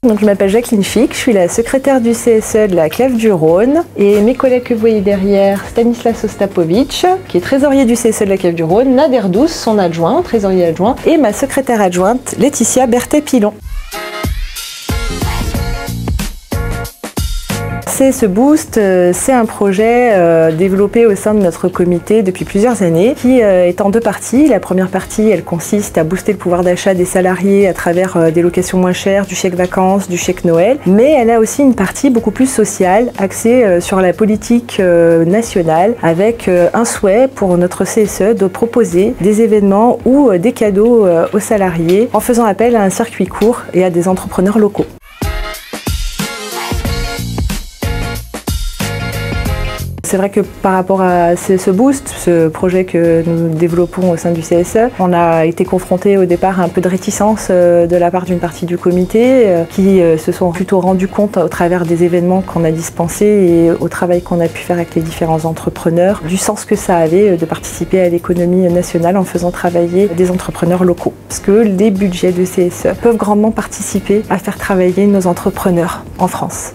Donc, je m'appelle Jacqueline Fick, je suis la secrétaire du CSE de la Clèves du Rhône et mes collègues que vous voyez derrière, Stanislas Ostapovic, qui est trésorier du CSE de la Clèves du Rhône, Nader Douce, son adjoint, trésorier adjoint, et ma secrétaire adjointe, Laetitia Berthet-Pilon. Ce Boost, c'est un projet développé au sein de notre comité depuis plusieurs années, qui est en deux parties. La première partie, elle consiste à booster le pouvoir d'achat des salariés à travers des locations moins chères, du chèque vacances, du chèque Noël. Mais elle a aussi une partie beaucoup plus sociale, axée sur la politique nationale, avec un souhait pour notre CSE de proposer des événements ou des cadeaux aux salariés en faisant appel à un circuit court et à des entrepreneurs locaux. C'est vrai que par rapport à ce Boost, ce projet que nous développons au sein du CSE, on a été confronté au départ à un peu de réticence de la part d'une partie du comité qui se sont plutôt rendus compte au travers des événements qu'on a dispensés et au travail qu'on a pu faire avec les différents entrepreneurs du sens que ça avait de participer à l'économie nationale en faisant travailler des entrepreneurs locaux. Parce que les budgets de CSE peuvent grandement participer à faire travailler nos entrepreneurs en France.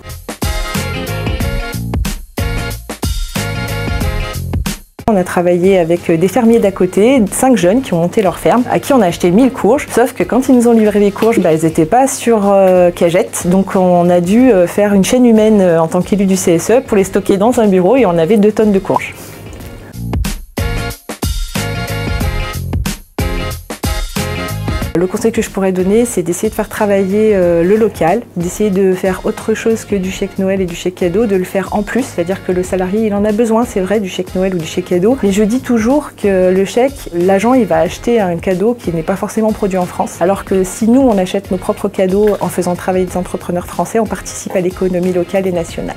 On a travaillé avec des fermiers d'à côté, 5 jeunes qui ont monté leur ferme, à qui on a acheté 1000 courges, sauf que quand ils nous ont livré les courges, elles n'étaient pas sur cagette, donc on a dû faire une chaîne humaine en tant qu'élu du CSE pour les stocker dans un bureau et on avait 2 tonnes de courges. Le conseil que je pourrais donner, c'est d'essayer de faire travailler le local, d'essayer de faire autre chose que du chèque Noël et du chèque cadeau, de le faire en plus, c'est-à-dire que le salarié, il en a besoin, c'est vrai, du chèque Noël ou du chèque cadeau, mais je dis toujours que le chèque, l'agent, il va acheter un cadeau qui n'est pas forcément produit en France, alors que si nous, on achète nos propres cadeaux en faisant travailler des entrepreneurs français, on participe à l'économie locale et nationale.